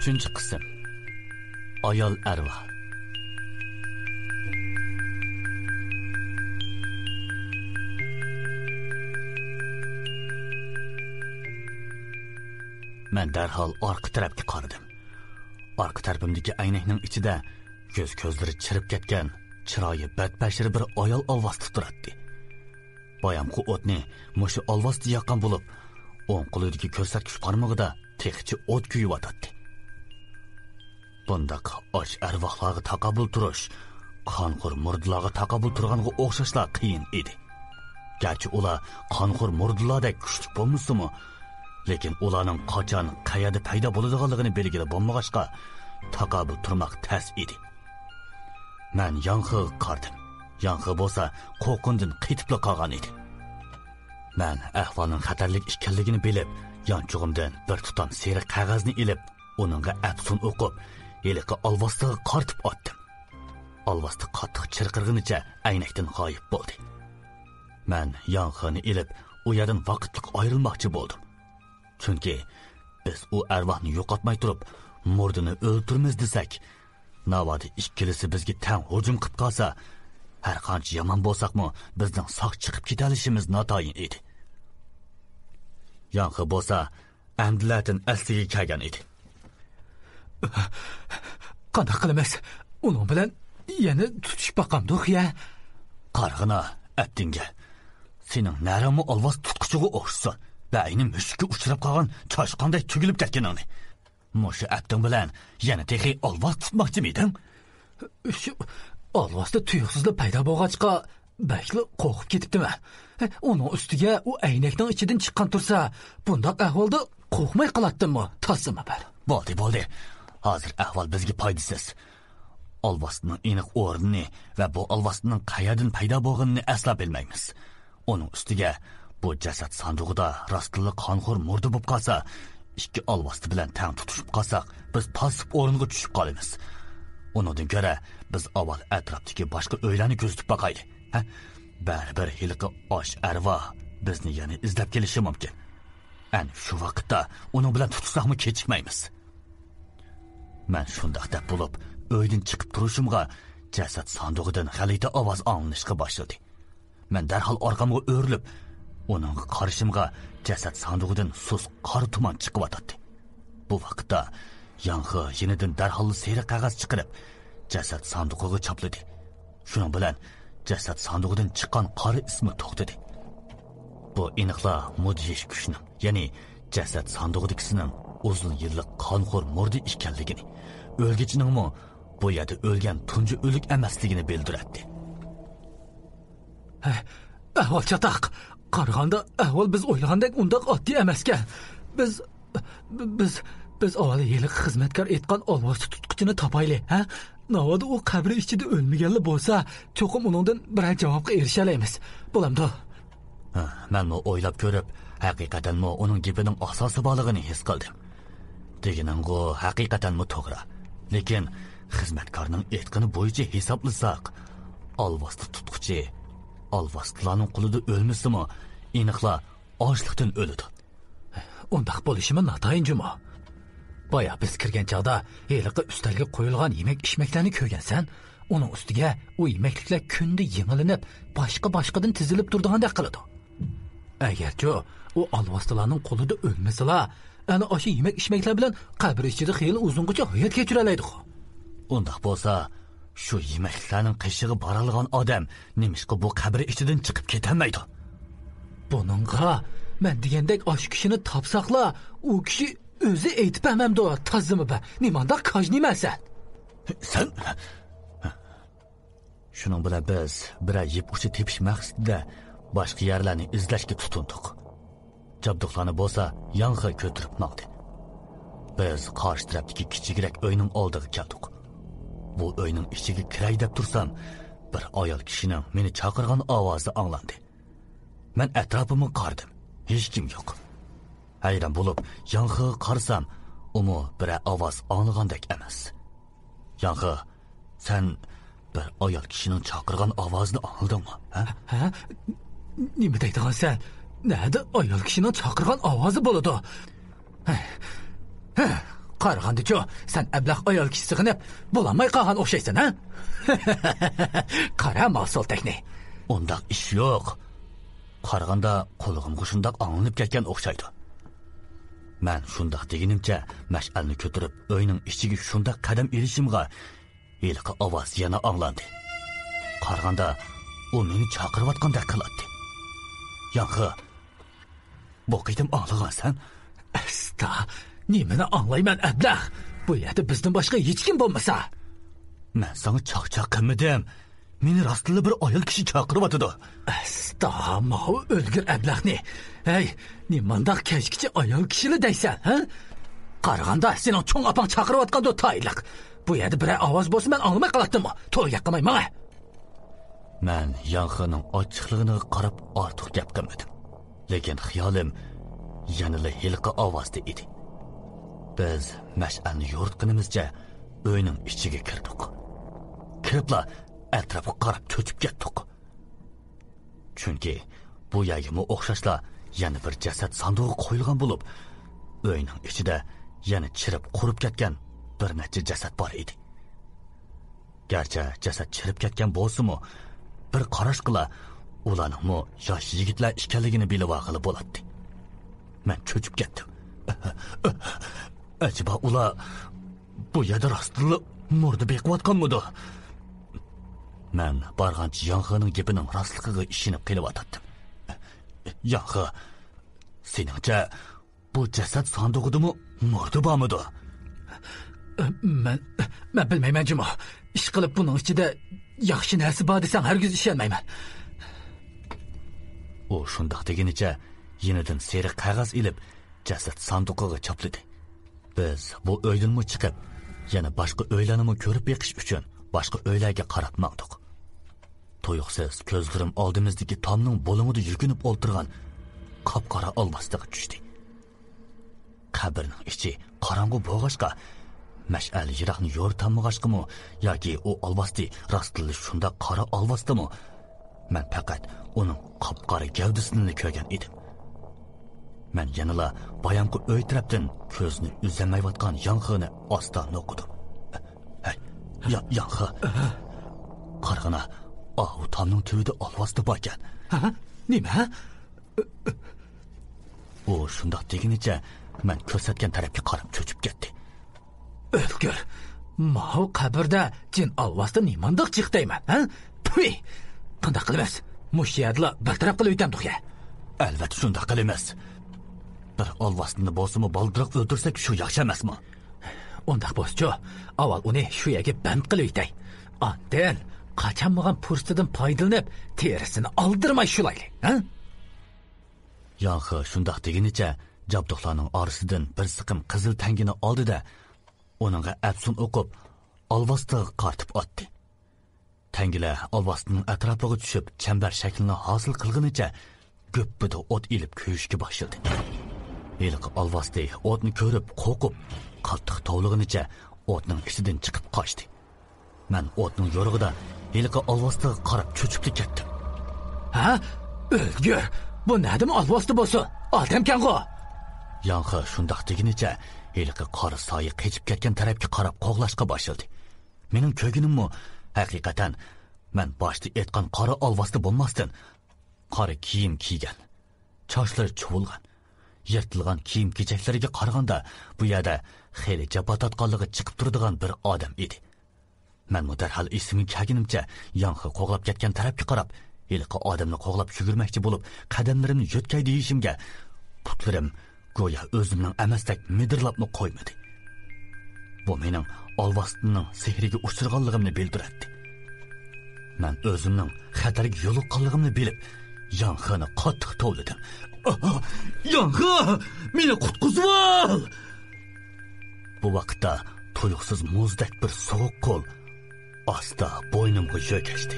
3 qism. Ayol arvoh. Men darhol orqa tarafga qaradim. Orqa tarafimdagi aynakning ichida ko'zlari chirib ketgan, chiroyi badbashir bir ayol olvosda turardi. Boyamqi o'tni mushu olvosda yoqqan bo'lib, o'ng qo'lidagi ko'rsatkich barmog'ida texchi o't kuyib-yotadi. Bundaq och arvohlarga taqabul turish, qonxo'r murdalarga taqabul turganga o'xshashlar qiyin edi. Garchi ular qonxo'r murdalardek kuchli bo'lmasa-mu, lekin ularning qachon qayerda paydo bo'ladiganligini belgili bo'lmag'achqa taqabul turmoq tas edi. Men Yanxiga qardim. Yanxi bo'lsa qo'rqindan qetibla qolgan edi. Men ahvolning xatarlik ekanligini bilib, yanchug'imdan bir tutam seri qog'ozni ilib, uningga afsun o'qib, eliqi olvosga qartib otdim. Olvosda qattiq chirqirg'inicha aynakdan g'oyib bo'ldi. Men Yanxini ilib, u yerdan vaqtliq ayrilmoqchi bo'ldim. Chunki biz u arvohni yo'qotmay turib, murdini o'ldiramiz desak, navoda ikkilisi bizga tang hujum qilib qolsa, har qancha yomon bo'lsaqmi, bizning sog' chiqib ketalishimiz notayin edi. Yanxi bo'lsa, amdilatin asliga kelgan edi. Qanday qilamiz? Uning bilan yana tutish baqamdiq ya. Qarg'ina, atdinga. Sening naramu olvos tutqichiga o'xshasan. Bayni mushukka uchrab qolgan choshqonday tugilib ketganingni. Mushu atding bilan yana texi olvos tutmoqchi miyding? Shu olvosda tuyuqsizlik paydo bo'lg'achqa bakli qo'rqib ketibdiman. Uning ustiga u aynakning ichidan chiqqan tursa, bundoq ahvolda qo'rqmay qoladimmi? Tasima bar. Bo'ldi. Hozir ahvol bizga foydasiz. Olvosning aniq o'rnini va bu olvosning qayerdan paydo bo'lganini asla bilmaymiz. Uning ustiga bu jasad sandig'ida rostli qonxo'r murda bo'lib qolsa, ikki olvosti bilan tang tutishib qolsak, biz pasib o'ringa tushib qolamiz. Undan ko'ra biz avval atrofdagi boshqa uylarni kuzatib boqaylik. Baribir hiliqi osh arvoh bizni yana izlab kelishi mumkin. Ana shu vaqtda uning bilan tutishsaqmi kechikmaymiz. Men shundoq deb bo'lib, uydan chiqib turishimga jasad sandig'idan g'alati ovoz anglanishga boshladi. Men darhol orqamga o'rilib, uning qarshimga jasad sandig'idan sus qor tuman chiqib o'tdi. Bu vaqtda Yanxi yenidan darhol seri qog'oz chiqarib, jasad sandig'iga chopladi. Shuning bilan jasad sandig'idan chiqqan qori ismi to'xtadi. Bu aniqla mudhish kuchning, ya'ni jasad sandig'idagisining uzun yillik qonxo'r murdi ekanligini, o'lgichiningmi bu yerda o'lgan tunji o'lik emasligini bildiradi. Ahvol chataq. Qaraganda ahvol biz o'ylagandek undoq oddiy emaskan. Biz avval yiliq xizmatkor etgan olvos tutqichini topaylik, ha? Navoda u qabri ichida o'lmaganlar bo'lsa, cho'qim uningdan biror javobga erishalaymiz. Bo'lamdi. Men o'ylab ko'rib, haqiqatanmi uning gapining asosi borligini his qildim. Deganing-ku haqiqatanmi to'g'ri. Lekin xizmatkorning aytgani bo'yicha hisoblasak, olvosni tutqichi olvoslarning qo'lida o'lmasimi, aniqla ochlikdan o'ladi. Undaq bo'lishimi notayin juma. Boya biz kirgan chog'da heliqi ustalga qo'yilgan yemak-ishmaklarni ko'rgansan, uning ustiga u yemakliklar kunda yemilinib, boshqa-boshqadan tizilib turdigandek qiladi. Agarchi u olvoslarning qo'lida o'lmasalar, ana o'sha yemak-ishmaklar bilan qabr ichida xeyli uzungacha hayot kechiralaydi. Undaq bo'lsa, shu yemaklarning qishig'i boralgan odam nemishqa bu qabr ichidan chiqib ketolmaydi? Buningga men degandek osh kishini topsaqla, u kishi o'zi aytib hamamdi, tazimi ba. Nimanda qajnimasan? Sen shuning bilan biz bir yeb uchi tepish maqsadida boshqa yerlarni izlashga tutundik. Jabduqlarni bo'lsa, Yanxi ko'tirib maqdi. Biz qarshi tarafdagi kichikroq uyning oldiga keldik. Bu uyning ichiga kiray deb tursam, bir ayol kishining meni chaqirgan ovozi anglandi. Men atrofimni qardim. Hech kim yo'q. Hayron bo'lib, Yanxiga qarsam, umi bir ovoz anglagandek emas. Yanxi, sen bir ayol kishining chaqirgan ovozini angladingmi? Ha? Nima deydigan? Nerede ayol kishining chaqirgan ovozi bo'ladi? Qarag'andichu, sen ablah ayol kishi sig'inib, bo'lanmay qolgan o'xshaysan, ha? Qara masoltakni. Ondaq ish yo'q. Qarag'anda qo'lig'imga shundoq anglib ketgan o'xshaydi. Men shundoq deganimcha mash'alni ko'tarib, uyning ichiga shundoq qadam ilishimga ilqi ovoz yana anglandi. Qarag'anda u meni chaqirayotgandek qiladi. Yangi bu qitim anglagansan? Asta, nimani anglayman ablah? Bu yerda bizdan boshqa hech kim bo'lmasa. Men sana chaqchaq qilmadim. Meni rostli bir ayol kishi chaqiryotdi. Asta, mau o'lgir ablahni. Hey, nimandaq kechkichi ayol kishini deysan, ha? Qarag'anda sening cho'ng opang chaqiryotganda tayliq. Bu yerda bir ovoz bo'lsa men anglamay qoladimmi? To'y yaqmay menga. Men yangining ochiqligini qarab ortiq gap qilmadim. Lekin xiyolim yanada hilqi ovozda edi. Biz mash'alni yo'ritganimizcha uyning ichiga kirdik. Kiribla atrofga qarab cho'chib ketdik. Chunki bu yerga o'xshashla yana bir jasad sandig'i qo'yilgan bo'lib, uyning ichida yana chirib qurib ketgan bir necha jasad bor edi. Garchi jasad chirib ketgan bo'lsa-mu, bir qarash qila ularning yosh yigitlar ekanligini bilib olg'ili bo'ladi. Men cho'chib ketdim. Acaba ular bu yerda rostli murda beqiyotganmidi? Men barg'ancha Yangining gapining rostligiga ishonib qelyotdim. Yangi, seningcha bu jasad sandig'idimi murda bormidi? Men bilmayman, Juma. Ish qilib buning ichida yaxshi narsa bor desam hargiz ishonmayman. U shundoq deganicha yenidan seri qog'oz ilib jasad sandig'iga chopladi. Biz bu uydanmi chiqib, yana boshqa uylarni ko'rib beqish uchun boshqa uylarga qarab maqdik. To'yuqsiz ko'zlarim oldimizdagi tomning bo'lingida yukinib o'ltirgan qop-qora olvosdaga tushdi. Qabrning ichi qorong'u bo'lg'ashqa, mash'al yiroqni yo'ritamag'ashqimi yoki u olvosdi rostli shunda qora olvosdimi? Men faqat uning qop-qora gavdasini ko'rgan edim. Men yanala bayonqi uy tarafdan ko'zni uzamayotgan Yangini oston o'qidim. Hey, Yangi. Qarag'ana, u tomning tubida olvosda bor ekan. Ha? Nima? U shundoq deganicha men ko'rsatgan tarafga qarab cho'chib ketdi. O'lgur. Mau qabrda jin olvosda nimandoq chiqdayman, ha? Puy! Qanday qilamiz? Mushiyadla bir taraf qilib o'tamdik-ya. Albatta shundoq qilamiz. Bir olvosni bo'lsa-mu baldiroq o'ldirsak shu yaxshi emasmi? Undaq bo'lsa, avval uni shu yerga band qilib o'tay. Ondan qachonmagan fursatdan foydalanib, terisini oldirmay shulayli, ha? Yangi shundoq deganicha jabduqlarning orasidan bir siqim qizil tangini oldi-da, uningga afsun o'qib, olvosga qartib otdi. Tangilar olvosning atrofiga tushib, chambar shaklini hosil qilgunicha go'ppida o't ilib kuyishga boshladi. Ilq olvosdi o'tni ko'rib, qo'rqib, qattiq tovlig'inicha o'tning ichidan chiqib qochdi. Men o'tning yo'rig'ida ilqi olvosga qarab cho'chib ketdim. Ha? O'lgur. Bu nima olvosda bo'lsa? Odamkan-ku. Yangi shundoq degunicha ilqi qora soyi qechib ketgan tarafga qarab qo'g'lashga boshladi. Mening ko'rganimmi haqiqatan men boshda aytgan qora olvosda bo'lmasdan qora kiyim kiygan, sochlari chuvilgan, yirtilgan kiyim-kechaklariga qaraganda bu yerda xeli japotatqonligi chiqib turadigan bir odam edi. Men darhol esimga kelganimcha Yangi qo'g'lab ketgan tarafga qarab, ilqi odamni qo'g'lab yugurmoqchi bo'lib, qadamlarimni yo'tkay deyishimga putlarim go'yo o'zimning emasdek midirlabni qo'ymadi. Bu mening olvosning sehriga uchirganligimni bildiradi. Men o'zimning xatarga yo'liqqanligimni bilib, Yangini qattiq tovladim. Yangi, meni qutqizib ol! Bu vaqtda tuyuqsiz muzdek bir sovuq qo'l asta bo'ynimga cho'kashdi.